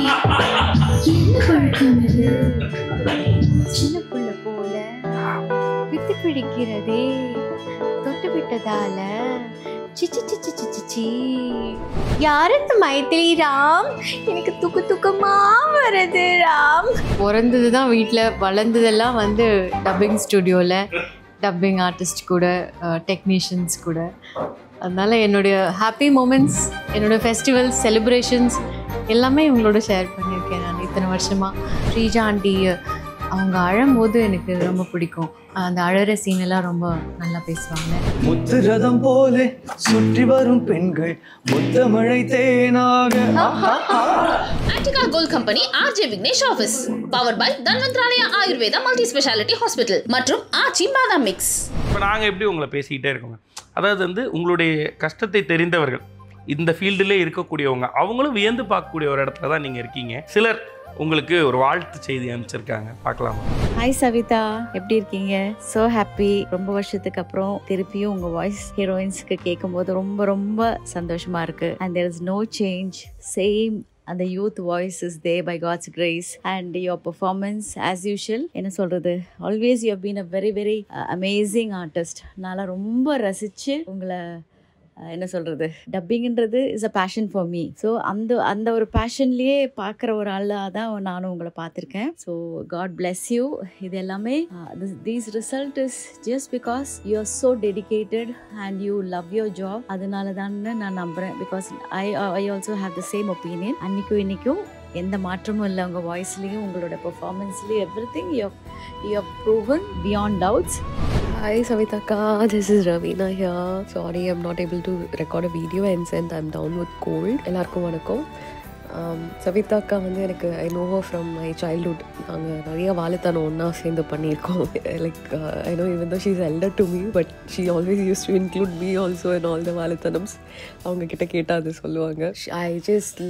என்ன பழக்கம் இது? சின்ன புள்ள போல விட்டு பிடிக்கிறதே தொட்டு விட்டதால சிச்சி சிச்சி சிச்சி சி. யாருக்கு மைத்திலி ராம்? எனக்கு தூக்கமா வருது ராம். பிறந்தது தான் வீட்டில், வளர்ந்ததெல்லாம் வந்து டப்பிங் ஸ்டுடியோவில் டப்பிங் ஆர்டிஸ்ட் கூட, டெக்னீஷியன்ஸ் கூட. அதனால் என்னுடைய ஹாப்பி மூமெண்ட்ஸ், என்னோடய ஃபெஸ்டிவல்ஸ், செலிப்ரேஷன்ஸ் எல்லாமே இவங்களோட ஷேர் பண்ணியிருக்கேன் நான் இத்தனை வருஷமாக. ஸ்ரீஜா ஆண்டி அவங்க அழும்போது எனக்கு ரொம்ப பிடிக்கும். அந்த அழற சீன் எல்லாம் ரொம்ப நல்லா பேசுவாங்க. முத்து ரதம் போல சுற்றி வரும் பெண்கள் முத்தமழை தேனாக. Antica Gold Company RJ Vignesh Office powered by Dhanvantralaya Ayurveda Multi Speciality Hospital மற்றும் ஆச்சி பாதாம் மிக்ஸ். இப்போ நாங்கள் எப்படி உங்களை பேசிக்கிட்டே இருக்கோங்க, அதாவது வந்து உங்களுடைய கஷ்டத்தை தெரிந்தவர்கள், இந்த ஃபீல்டிலே இருக்கக்கூடியவங்க, அவங்களும் வியந்து பார்க்கக்கூடிய ஒரு இடத்துல தான் நீங்கள் இருக்கீங்க. சிலர் உங்களுக்கு ஒரு வாழ்த்து செய்தி அனுப்பிச்சிருக்காங்க, பார்க்கலாமா? ஹாய் சவிதா, எப்படி இருக்கீங்க? So happy. ரொம்ப வருஷத்துக்கு அப்புறம் திருப்பியும் உங்கள் வாய்ஸ் ஹீரோயின்ஸ்க்கு கேட்கும்போது ரொம்ப ரொம்ப சந்தோஷமாக இருக்குது. And there is no change, same. அந்த youth voice is there by God's grace. And your performance as usual, என்ன சொல்கிறது, always you have been a very very amazing artist. நான் ரொம்ப ரசித்து உங்களை, என்ன சொல்கிறது, டப்பிங்கிறது is a passion for me. So அந்த ஒரு பேஷன்லேயே பார்க்குற ஒரு ஆளாக தான் நானும் உங்களை பார்த்துருக்கேன். So God bless you. இது எல்லாமே these result is just because you are so dedicated and you love your job. அதனால தான் நான் நம்புகிறேன். Because I also have the same opinion. அன்றைக்கும் இன்றைக்கும் எந்த மாற்றமும் இல்லை உங்கள் வாய்ஸ்லேயும் உங்களோட பெர்ஃபார்மன்ஸ்லேயும். Everything you have proven beyond doubts. Hi Savitaka, this is Ravina here. Sorry, I'm not able to record a video and send. I'm down with cold. எல்லாருக்கும் வணக்கம். சவிதாக்கா வந்து எனக்கு I know her from my childhood. நாங்கள் நிறைய வாழைத்தனம் ஒன்றா சேர்ந்து பண்ணியிருக்கோம். Like I know even though she is elder to me, but she always use to include me also in all the வாழைத்தனம்ஸ். அவங்கக்கிட்ட கேட்டால் அது சொல்லுவாங்க. I just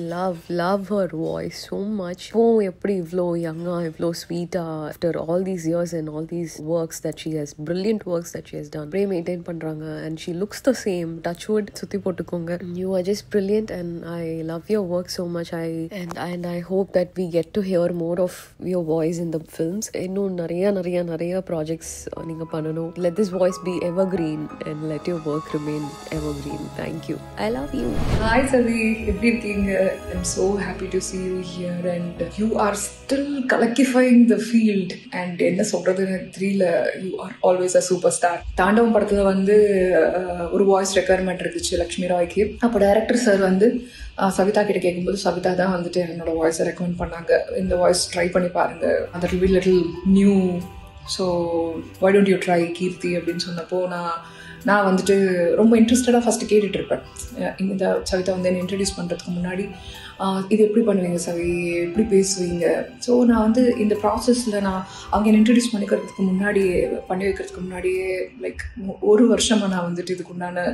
love her voice so much. இப்போ எப்படி இவ்வளோ யங்காக, இவ்வளோ ஸ்வீட்டாக after all these years and all these works that she has, brilliant works that she has done, அப்படியே மெயின்டைன் பண்ணுறாங்க. And she looks the same. Touch wood, சுற்றி போட்டுக்கோங்க. You are just brilliant and I love your work so much. And I hope that we get to hear more of your voice in the films. இன்னும் நிறைய projects நீங்க பண்ணணும். Let this voice be evergreen and let your work remain evergreen. Thank you. I love you. Hi Savi, எப்படி இருக்கீங்க? I'm so happy to see you here and you are still collectifying the field and என்ன சொல்றதுன்னு தெரியல. You are always a superstar. தாண்டவம் படத்துல வந்து ஒரு voice requirement இருந்துச்சு லக்ஷ்மி ராய்க்கு. அப்போ டைரக்டர் சார் வந்து சவிதா கிட்ட கேட்கும்போது சவிதா தான் வந்துட்டு என்னோட வாய்ஸை ரெக்கமெண்ட் பண்ணாங்க. இந்த வாய்ஸ் ட்ரை பண்ணி பாருங்க, that will be little new, so why don't you try கீர்த்தி அப்படின்னு சொன்னப்போ நான் வந்துட்டு ரொம்ப இன்ட்ரெஸ்டடாக ஃபஸ்ட்டு கேட்டுட்ருப்பேன். இந்த சவிதா வந்து என்னை இன்ட்ரடியூஸ் பண்ணுறதுக்கு முன்னாடி இது எப்படி பண்ணுவீங்க சவி, எப்படி பேசுவீங்க. ஸோ நான் வந்து இந்த ப்ராசஸில் அவங்க என்னை இன்ட்ரடியூஸ் பண்ணி வைக்கிறதுக்கு முன்னாடியே லைக் ஒரு வருஷமாக நான் வந்துட்டு இதுக்கு உண்டான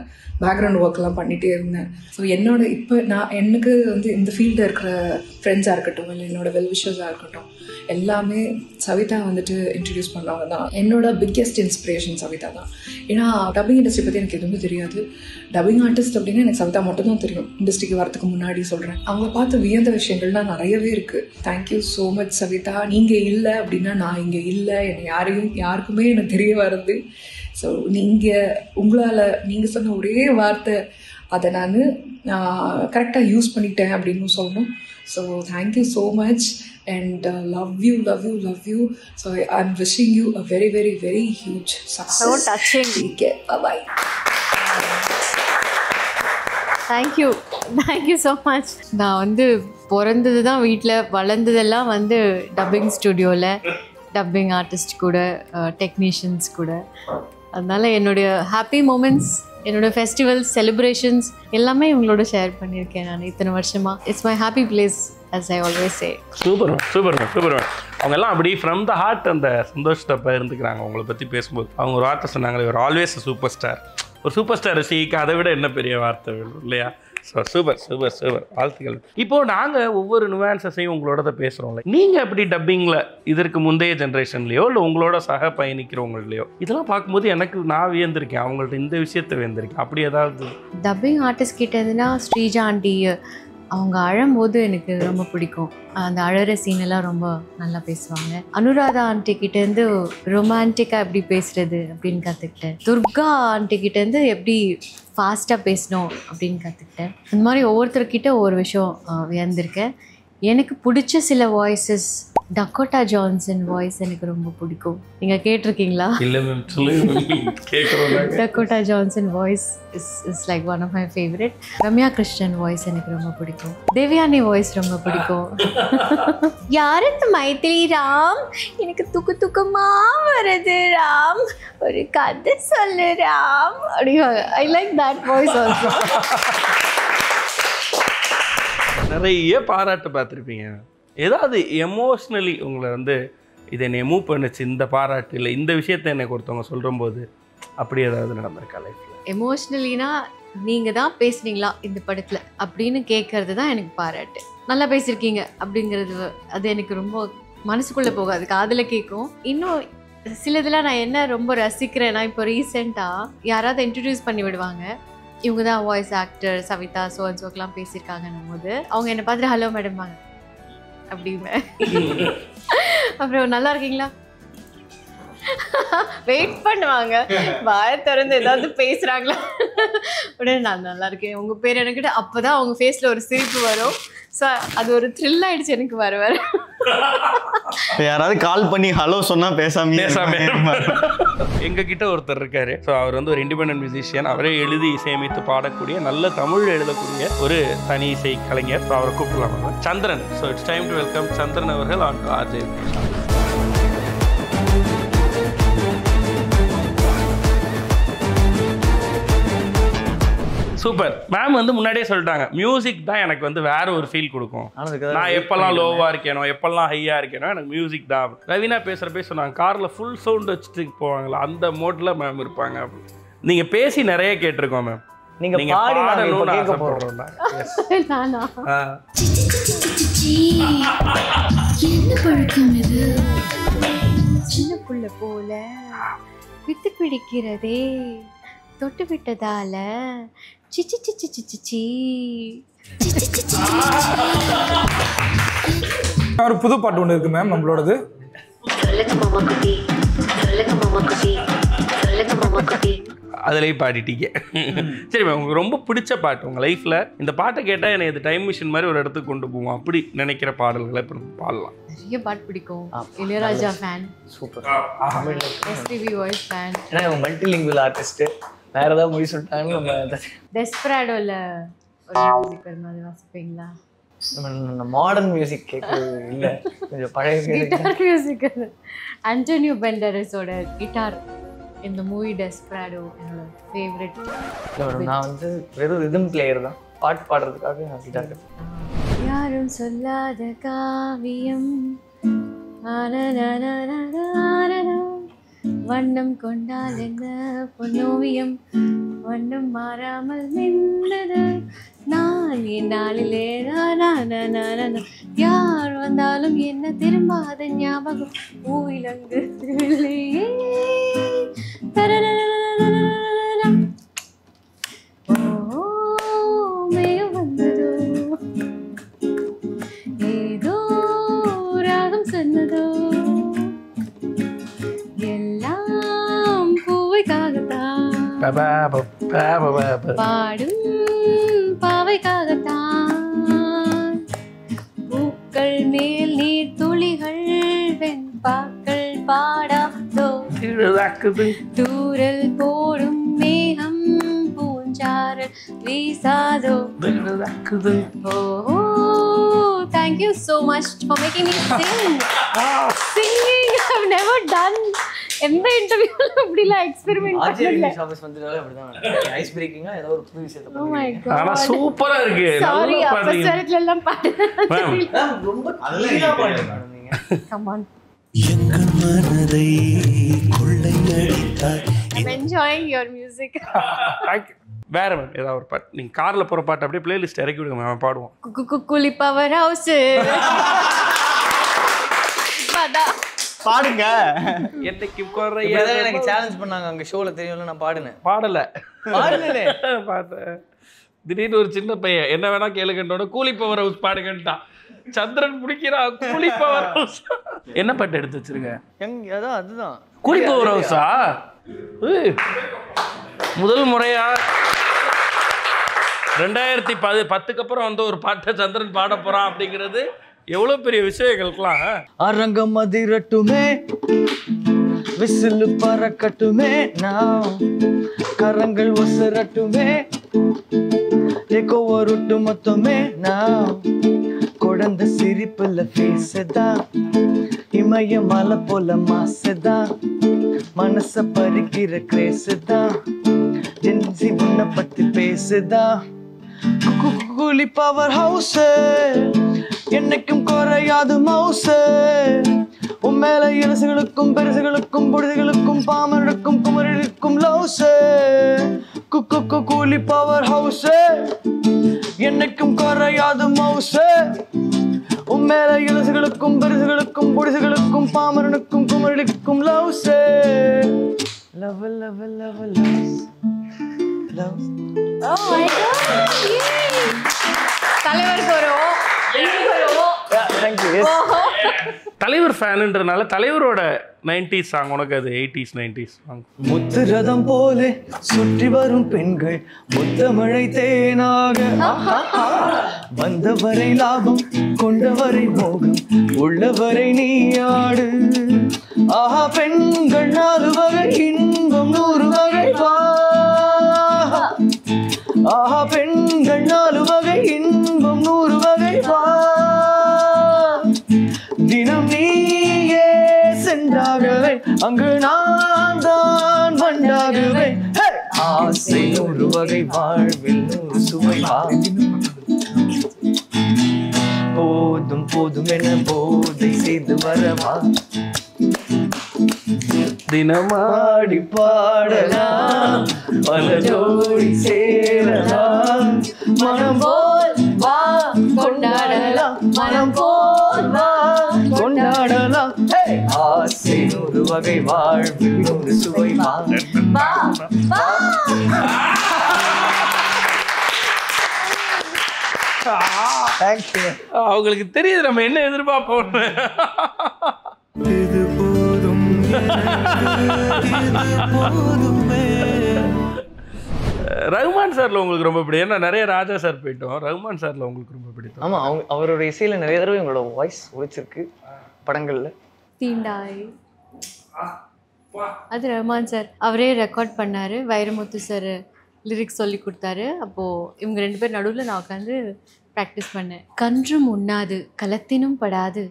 பேக்ரவுண்ட் ஒர்க்லாம் பண்ணிகிட்டே இருந்தேன். ஸோ இப்போ எனக்கு வந்து இந்த ஃபீல்டில் இருக்கிற ஃப்ரெண்ட்ஸாக இருக்கட்டும், இல்லை என்னோட வெல்விஷர்ஸாக இருக்கட்டும், எல்லாமே சவிதா வந்துட்டு இன்ட்ரடியூஸ் பண்ணவங்க தான். என்னோட பிக்கெஸ்ட் இன்ஸ்பிரேஷன் சவிதா தான். ஏன்னா டப்பிங் இண்டஸ்ட்ரி பற்றி எனக்கு எதுவுமே தெரியாது. டப்பிங் ஆர்டிஸ்ட் அப்படின்னா எனக்கு சவிதா மட்டும்தான் தெரியும். இண்டஸ்ட்ரிக்கு வரதுக்கு முன்னாடி சொல்கிறேன். அவங்க பார்த்து வியந்த விஷயங்கள்லாம் நிறையவே இருக்குது. Thank you so much Savita. நீங்கள் இல்லை அப்படின்னா நான் இங்கே இல்லை. என்னை யாருக்குமே எனக்கு தெரிய வருது. ஸோ உங்களால் நீங்கள் சொன்ன ஒரே வார்த்தை அதை நான் கரெக்டாக யூஸ் பண்ணிட்டேன் அப்படின்னு சொல்லணும். So thank you so much and love you. So I'm wishing you a very very very huge success. So touching. Take care. Bye. Thank you so much. நான் வந்து பிறந்தது தான் வீட்டில், வளர்ந்ததெல்லாம் வந்து டப்பிங் ஸ்டுடியோவில் டப்பிங் ஆர்டிஸ்ட் கூட, டெக்னீஷியன்ஸ் கூட. அதனால் என்னுடைய ஹாப்பி மூமெண்ட்ஸ், என்னோடய ஃபெஸ்டிவல்ஸ், செலிப்ரேஷன்ஸ் எல்லாமே இவங்களோட ஷேர் பண்ணியிருக்கேன் நான் இத்தனை வருஷமாக. It's my happy place as I always say. Super. அவங்க எல்லாம் அப்படி ஃப்ரம் த ஹார்ட் அந்த சந்தோஷத்தை பகிர்ந்துக்கிறாங்க. உங்களை பற்றி பேசும்போது அவங்க ஒரு வார்த்தை சொன்னாங்களே, ஒரு ஆல்வேஸ் சூப்பர் ஸ்டார். ஒரு சூப்பர் ஸ்டார் ரசிக்க அதை விட என்ன பெரிய வார்த்தை இல்லையா? ஸோ சூப்பர் வாழ்த்துக்கள். இப்போது நாங்கள் ஒவ்வொரு நுவான்சஸையும் உங்களோட பேசுகிறோம்ல, நீங்கள் எப்படி டப்பிங்கில் இதற்கு முந்தைய ஜென்ரேஷன்லையோ இல்லை உங்களோட சக பயணிக்கிறவங்களையோ இதெல்லாம் பார்க்கும்போது நான் வியந்திருக்கேன், அவங்கள்ட்ட இந்த விஷயத்தை வியந்திருக்கேன். அப்படி ஏதாவது டப்பிங் ஆர்டிஸ்ட் கிட்ட இருந்துன்னா ஸ்ரீஜா ஆண்டி அவங்க அழும்போது எனக்கு ரொம்ப பிடிக்கும். அந்த அழற சீனெல்லாம் ரொம்ப நல்லா பேசுவாங்க. அனுராதா ஆண்டி கிட்டேருந்து ரொமான்டிக்காக எப்படி பேசுறது அப்படின்னு கற்றுக்கிட்டேன். துர்கா ஆண்டி கிட்டேருந்து எப்படி ஃபாஸ்ட்டாக பேசணும் அப்படின்னு கற்றுக்கிட்டேன். இந்த மாதிரி ஒவ்வொருத்தர்கிட்ட ஒவ்வொரு விஷயம் வியந்திருக்கேன். எனக்கு பிடிச்ச சில வாய்ஸஸ், டக்கோட்டா ஜான்சன் வாய்ஸ் எனக்கு ரொம்ப பிடிக்கும். நீங்கள் கேட்டிருக்கீங்களா? இல்லை மேம், சொல்லுங்க. கேட்குறோம். Dakota Johnson voice is like one of my favourite. Ramya Krishnan voice எனக்கு ரொம்ப பிடிக்கும். தேவயானி வாய்ஸ் ரொம்ப பிடிக்கும். யார் இந்த மைத்திரி ராம்? எனக்கு தூக்கமா வருது ராம், ஒரு கதை சொல்லு ராம் அப்படிவாங்க. I like that voice also. நிறைய பாராட்டு பார்த்துருப்பீங்க. ஏதாவது எமோஷ்னலி உங்களை வந்து இதை என்னை மூவ் பண்ணுச்சு, இந்த பாராட்டு இல்லை இந்த விஷயத்தை எனக்கு ஒருத்தவங்க சொல்லும்போது அப்படி ஏதாவது நடந்திருக்கா லைஃப்பில்? எமோஷ்னலினா நீங்கள் தான் பேசுனீங்களா இந்த படத்தில் அப்படின்னு கேட்கறது தான் எனக்கு பாராட்டு. நல்லா பேசியிருக்கீங்க அப்படிங்கிறது அது எனக்கு ரொம்ப மனசுக்குள்ளே போகாது, காதில் கேட்கும். இன்னும் சிலதெல்லாம் நான் என்ன ரொம்ப ரசிக்கிறேன்னா, இப்போ ரீசெண்டாக யாராவது இன்ட்ரடியூஸ் பண்ணி விடுவாங்க, இவங்க தான் வாய்ஸ் ஆக்டர் சவிதா சோன்சோக்கெலாம் பேசியிருக்காங்கன்னும் போது அவங்க என்னை பார்த்துட்டு ஹலோ மேடம் வாங்க அப்படிமே. அப்புறம் நல்லா இருக்கீங்களா வெயிட் பண்ணுவாங்க, வாய திறந்து ஏதாவது பேசுகிறாங்களா உடனே நான் நல்லா இருக்கேன் உங்கள் பேர் எனக்கிட்ட. அப்போ தான் அவங்க ஃபேஸில் ஒரு சிரிப்பு வரும். ஸோ அது ஒரு த்ரில் ஆகிடுச்சு எனக்கு. வர யாராவது கால் பண்ணி ஹலோ சொன்னால் பேசாம எங்ககிட்ட ஒருத்தர் இருக்காரு. ஸோ அவர் வந்து ஒரு இண்டிபெண்டன்ட் மியூசிஷியன். அவரே எழுதி இசையமைத்து பாடக்கூடிய, நல்ல தமிழ் எழுதக்கூடிய ஒரு தனி இசை கலைஞர். ஸோ அவரை கூப்பிடலாம், Chandran. So it's time to welcome Chandran அவர்கள் ஆன் ஆர்ஜே. சூப்பர். மேம் வந்து முன்னாடியே சொல்லிட்டாங்க, மியூசிக் தான் எனக்கு வந்து வேற ஒரு ஃபீல் கொடுக்கும். நான் எப்பெல்லாம் லோவாக இருக்கேனோ, எப்பெல்லாம் ஹையாக இருக்கேனோ, எனக்கு மியூசிக் தான். ரவீனா பேசுகிறப்பே சொன்னாங்க, காரில் ஃபுல் சவுண்ட் வச்சுட்டு போவாங்களா, அந்த மோட்டில் மேம் இருப்பாங்க. நீங்கள் பேசி நிறைய கேட்டிருக்கோம் மேம். நீங்கள் பாடணும்னு ஆசைப்படுறோம். சின்ன புள்ள போல வித்து பிடிக்கிறதே தொட்டு விட்டதால சிச்சி சிச்சி சிச்சி சி. ஒரு புது பாட்டு ஒன்று இருக்கு மேம் நம்மளோடது. அதுலேயும் பாடிட்டீங்க. சரி மேம், உங்களுக்கு ரொம்ப பிடிச்ச பாட்டு உங்கள் லைஃப்பில், இந்த பாட்டை கேட்டால் எனக்கு இது டைம் மிஷின் மாதிரி ஒரு இடத்துக்கு கொண்டு போவோம் அப்படி நினைக்கிற பாடல்களை இப்போ பாடலாம். நிறைய பாட்டு பிடிக்கும். Ilaiyaraaja fan, super. SPB voice fan. ஏன்னா மல்டிலிங்குவல் ஆர்டிஸ்ட். வேற ஏதாவது மொழி சொல்லிட்டாங்க. நம்ம டெஸ்பராடோல ஒரு மியூசிக் வருமா, அது வாசிப்பீங்களா? மாடர்ன் மியூசிக் கேட்குறது இல்லை, கொஞ்சம் பழைய கிட்டார் மியூசிக். ஆண்டனியோ பெண்டரஸோட கிட்டார் இந்த மூவி டெஸ்பராடோ என்னோட ஃபேவரட். நான் வந்து வெறும் ரிதம் பிளேயர் தான், பாட்டு பாடுறதுக்காக நான் கிட்டார். யாரும் சொல்லாத காவியம் வண்ணம் கொண்டால் என்ன பொன்னோவியம், வண்ணம் மாறாமல் நின்றது நான் என் நாளிலே. யார் வந்தாலும் என்ன திரும்பாத ஞாபகம் ஊயிலங்கு திருவில்லையே. மேகம் வந்ததோ ஏதோ ராகம் சொன்னதோ, எல்லாம் பூவைக்காகத்தான் பாடும் பாவைக்காகத்தான். பூக்கள் மேல் நீர் துளிகள் வெண்பாக்கள் பாடாதோ, தூரல் போடும் மேகம் பூஞ்சாரல் வீசாதோ. Oh, thank you so much for making me sing. Singing I've never done. எந்த இன்டர்வியூல அப்படிலாம் எக்ஸ்பெரிமென்ட் பண்ணல. ஆபீஸ் வந்ததால அப்படிதான் ஐஸ் பிரேக்கிங்கா ஏதோ ஒரு புது விஷயத்தை பண்ணுவீங்க. ஆனா சூப்பரா இருக்கு. சாரி, அப்பசரத்துல எல்லாம் பாட்டு ரொம்ப கிளியரா பாடுறீங்க. Come on. எங்கள் மனதை கொள்ளையடித்தாய். I'm enjoying your music. வேற மேம் ஏதாவது ஒரு பாட்டு, நீங்கள் காரில் போகிற பாட்டு அப்படியே பிளேலிஸ்ட் இறக்கி விடுங்க மேம், பாடுவோம். குலி பவர் ஹவுஸ் பாடுங்க. என்னைக்கு எனக்கு சேலஞ்ச் பண்ணாங்க அங்க ஷோல, தெரியும்ல, நான் பாடுனேன். பாடல பாடுனே பாட்டு திடீர்னு ஒரு சின்ன பையன் என்ன வேணா கேளுங்கன்றோட கூலி பவர் ஹவுஸ் பாடுங்கன்ட்டான். சந்திரன் பிடிக்கிறா கூலி பவர் ஹவுஸ். என்ன பாட்டு எடுத்து வச்சிருக்க? அதான் அதுதான் கூலி பவர் ஹவுஸா? முதல் முறையா 2010க்கு அப்புறம் வந்து ஒரு பாட்டை சந்திரன் பாட போறான் அப்படிங்கிறது எவ்வளவு பெரிய விஷயங்களுக்குலாம். அரங்கம் அதிரட்டுமே, விசிலு பறக்கட்டுமே, நான் கரங்கள் ஒசரட்டுமே, ஏகோ ஒருட்டு மொத்தமே, நான் குழந்த சிரிப்புல பேசுதா, இமய மலை போல மாசுதா, மனச பறிக்கிற கிரேசுதா, ஜென்சி உன்னை பத்தி பேசுதா. கூலி பவர் ஹவுஸ் என்னைக்கும் குறையாது மவுஸ், உன் மேல இலசுகளுக்கும் பெருசுகளுக்கும் பொழுதுகளுக்கும் பாமருக்கும் குமரனுக்கும் லவ்ஸ். கூலி பவர் ஹவுஸ் என்னைக்கும் குறையாது மவுஸ், உன் மேல இலசுகளுக்கும் பெருசுகளுக்கும் பொழுதுகளுக்கும் பாமரனுக்கும் குமரனுக்கும் loves. Love love love loves loves. Oh my god! Yay! தலைவருக்கு ஒரு தலைவர் ஃபேனுன்றனால தலைவரோட 90s சாங் உனக்கு அது 80s 90s சாங். முத்து ரதம் போலே சுற்றி வரும் பெண்கள் முத்தமழை தேனாக, வந்தவரை லாபம் கொண்டவரை மோகம் உள்ளவரை நீயாடு. ஆஹா பெண்கள் 4 வகை இன்பம் 100 வகை வா. ஆஹா பெண்கள் 4 வகை இன்பம் 100 வகை வா. தினம் நீயே சென்றாகவே அங்கு நான் தான் வண்டாகவே. ஆசை 100 வகை வாழ்வில் 100 சுவை வா. போதும் போதும் என போதை செய்து வரவா. தினமாடி பாடலாம் பல ஜோடி சேரலாம், மனம் போல் வா கொண்டாடலாம், மனம் போல் வா கொண்டாடலாம். ஆசை 100 வகை வாழ்வில் 100 சுவை வா. அவங்களுக்கு தெரியுது நம்ம என்ன எதிர்பார்ப்போம். இது போதும் ரகுமான் சார்ல உங்களுக்கு ரொம்ப பிடிக்கும். ஏன்னா நிறைய ராஜா சார் போயிட்டோம், ரகுமான் சார்ல உங்களுக்கு ரொம்ப பிடிக்கும். ஆமா, அவரோட இசையில நிறைய தடவை எங்களோட வாய்ஸ் ஒழிச்சிருக்கு படங்கள்ல. தீண்டாய் அது ரஹ்மான் சார் அவரே ரெக்கார்ட் பண்ணாரு. வைரமுத்து சார் லிரிக்ஸ் சொல்லி கொடுத்தாரு. அப்போது இவங்க 2 பேர் நடுவில் நான் உட்காந்து ப்ராக்டிஸ் பண்ணேன். கன்றும் உண்ணாது களத்தினும் படாது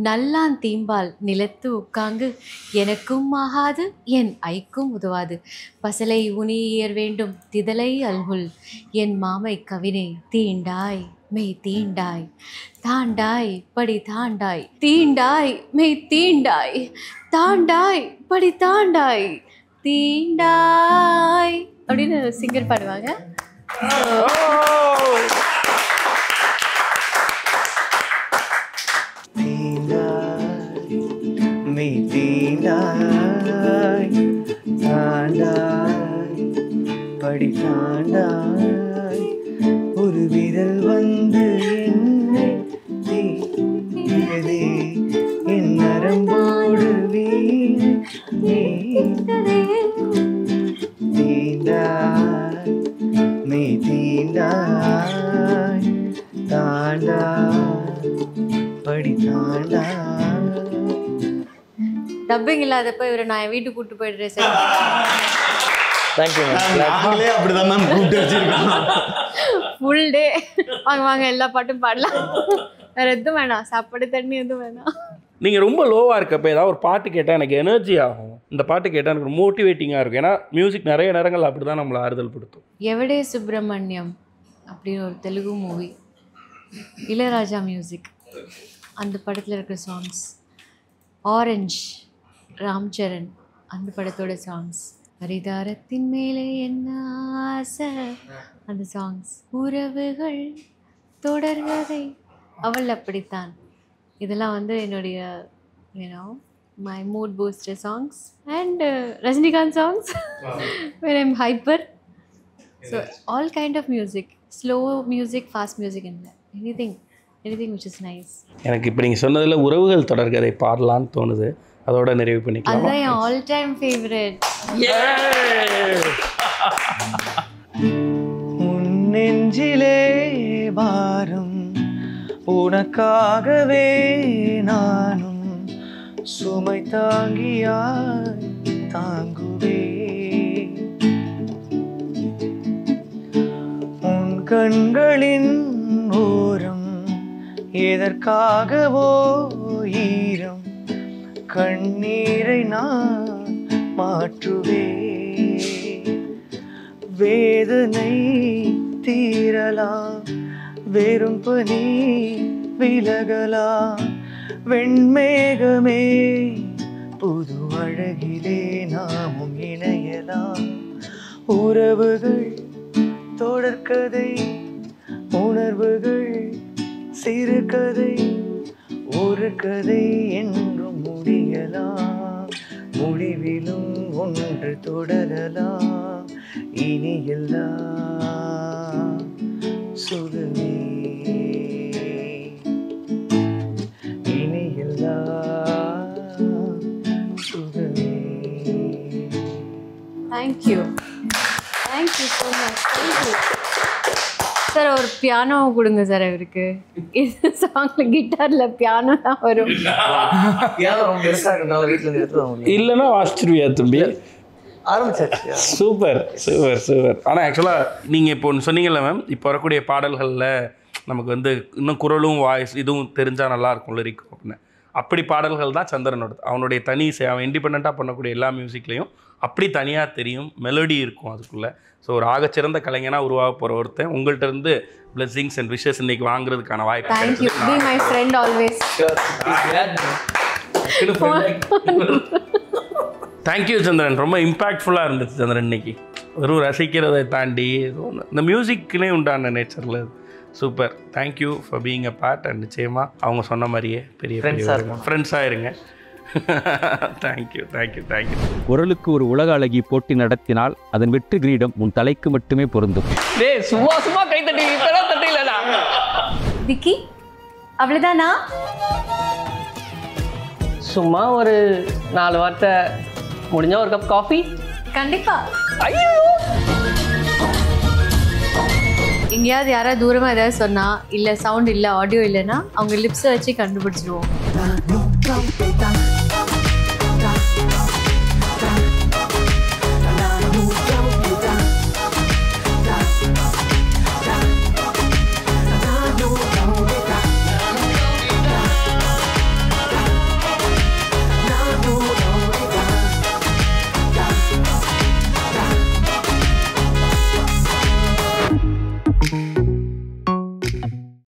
நல்லான் தீம்பால் நிலத்து உட்காங்கு எனக்கும் ஆகாது என் ஐக்கும் உதவாது பசலை உனியர் வேண்டும் திதலை அல்குல் என் மாமை கவினை தீண்டாய் மெய் தீண்டாய் தாண்டாய் படி தாண்டாய் தீண்டாய் மெய் தீண்டாய் தாண்டாய் படி தாண்டாய் தீண்டாய் அப்படின்னு சிங்கர் பாடுவாங்க. மெய் தீண்டாய் தாண்டாய் படி தாண்டாய் ஒரு விரல் வந்து என்னை தீண்டதே என் நரம்போடு தீண்டாய் மெய் தீண்டாய் தாண்டாய் படி தாண்டாய். டப்பிங் இல்லாதப்ப இவரை நான் என் வீட்டுக்கு கூப்பிட்டு போயிடுறேன் சார். அப்படிதான் மேம் கூப்பிட்டு வச்சிருக்கோம். ஃபுல் டே வாங்க வாங்க எல்லா பாட்டும் பாடலாம், வேற எதுவும் வேணாம், சாப்பாடு தண்ணி எதுவும் வேணாம். நீங்கள் ரொம்ப லோவாக இருக்கப்போ ஏதாவது ஒரு பாட்டு கேட்டால் எனக்கு எனர்ஜி ஆகும். இந்த பாட்டு கேட்டால் எனக்கு மோட்டிவேட்டிங்காக இருக்கும். ஏன்னா மியூசிக் நிறைய நேரங்கள் அப்படி தான் நம்மளை ஆறுதல் படுத்தும். எவடே சுப்பிரமணியம் அப்படின்னு ஒரு தெலுங்கு மூவி, இளையராஜா மியூசிக், அந்த படத்தில் இருக்கிற சாங்ஸ், ஆரஞ்ச் ராம் சரண் அந்த படத்தோட சாங்ஸ், பரிதாரத்தின் மேலே என்ன ஆசை அந்த சாங்ஸ், உறவுகள் தொடர்கதை அவள் அப்படித்தான், இதெல்லாம் வந்து என்னுடைய my mood booster songs. And Rajinikanth songs when I'm hyper so all kind of music, slow music, fast music, என்ன anything which is nice. எனக்கு இப்போ நீங்கள் சொன்னதில் உறவுகள் தொடர்கதை பாடலான்னு தோணுது. அதோட நிறைவு பண்ணிக்கலாம். அதுதான் என் ஆல் டைம் ஃபேவரட். உன் நெஞ்சிலே பாரம் உனக்காகவே நானும் சுமை தாங்கியாய் தாங்குவே. உன் கண்களின் ஓரம் எதற்காகவோ ஈரம் கண்ணீரை நான் மாற்றுவே. வேதனை தீரலாம், வெறும் பனி விலகலாம், வெண்மேகமே புது அழகிலே நாமும் இணையலாம். உறவுகள் தொடர்கதை, உணர்வுகள் சிறுகதை, ஒரு கதை என்றும் முடியலாம், முடிவிலும் ஒன்று தொடரலாம். இனி எல்லாம் சுகமே, இனி எல்லாம் சுகமே. Thank you so much. சார் ஒரு பியானோ கொடுங்க சார் அவருக்கு. இது சாங்ல கிட்டார்ல பியானோ தான் வரும். இல்லைன்னா வாசிச்சிருவியா தம்பி? ஆரம்பிச்சாச்சு. Super super super. ஆனால் ஆக்சுவலாக நீங்கள் இப்போ ஒன்று சொன்னீங்கல்ல மேம், இப்போ வரக்கூடிய பாடல்களில் நமக்கு வந்து இன்னும் குரலும் வாய்ஸ் இதுவும் தெரிஞ்சால் நல்லாயிருக்கும் லிரிக்கும் அப்படின்னு. அப்படி பாடல்கள் தான் சந்திரனோடது. அவனுடைய தனி அவன் இண்டிபெண்ட்டாக பண்ணக்கூடிய எல்லா மியூசிக்லேயும் அப்படி தனியாக தெரியும், மெலடி இருக்கும் அதுக்குள்ளே. ஸோ ஒரு ஆகச்சிறந்த கலைஞனாக உருவாக போகிற ஒருத்தன் உங்கள்கிட்ட இருந்து பிளெஸிங்ஸ் அண்ட் விஷஸ் இன்னைக்கு வாங்குறதுக்கான வாய்ப்பு. Thank you. Be my friend always. Thank you Chandran. ரொம்ப இம்பேக்ட்ஃபுல்லாக இருந்துச்சு சந்திரன் இன்னைக்கு. வெறும் ரசிக்கிறதை தாண்டி இந்த மியூசிக்னே உண்டான நேச்சரில் super. Thank you for being a part. And நிச்சயமாக அவங்க சொன்ன மாதிரியே பெரிய ஃப்ரெண்ட்ஸாக இருங்க. Thank you thank you thank you. குரலுக்கு ஒரு உலக அழகி போட்டி நடத்தினால் அதன் வெற்றி கிரீடம் உன் தலைக்கு மட்டுமே பொருந்தும். சும்மா சும்மா கை தட்டி தட்டிலடா. விக்கி அவ்வளவுதானா? சும்மா ஒரு 4 வார்த்தை முடிஞ்சா ஒரு கப் காஃபி. கண்டிப்பா. ஐயோ எங்கேயாவது யாராவது தூரமா ஏதாவது சொன்னா இல்ல சவுண்ட் இல்ல ஆடியோ இல்லைன்னா அவங்க லிப்ஸை வச்சு கண்டுபிடிச்சிருவோம்.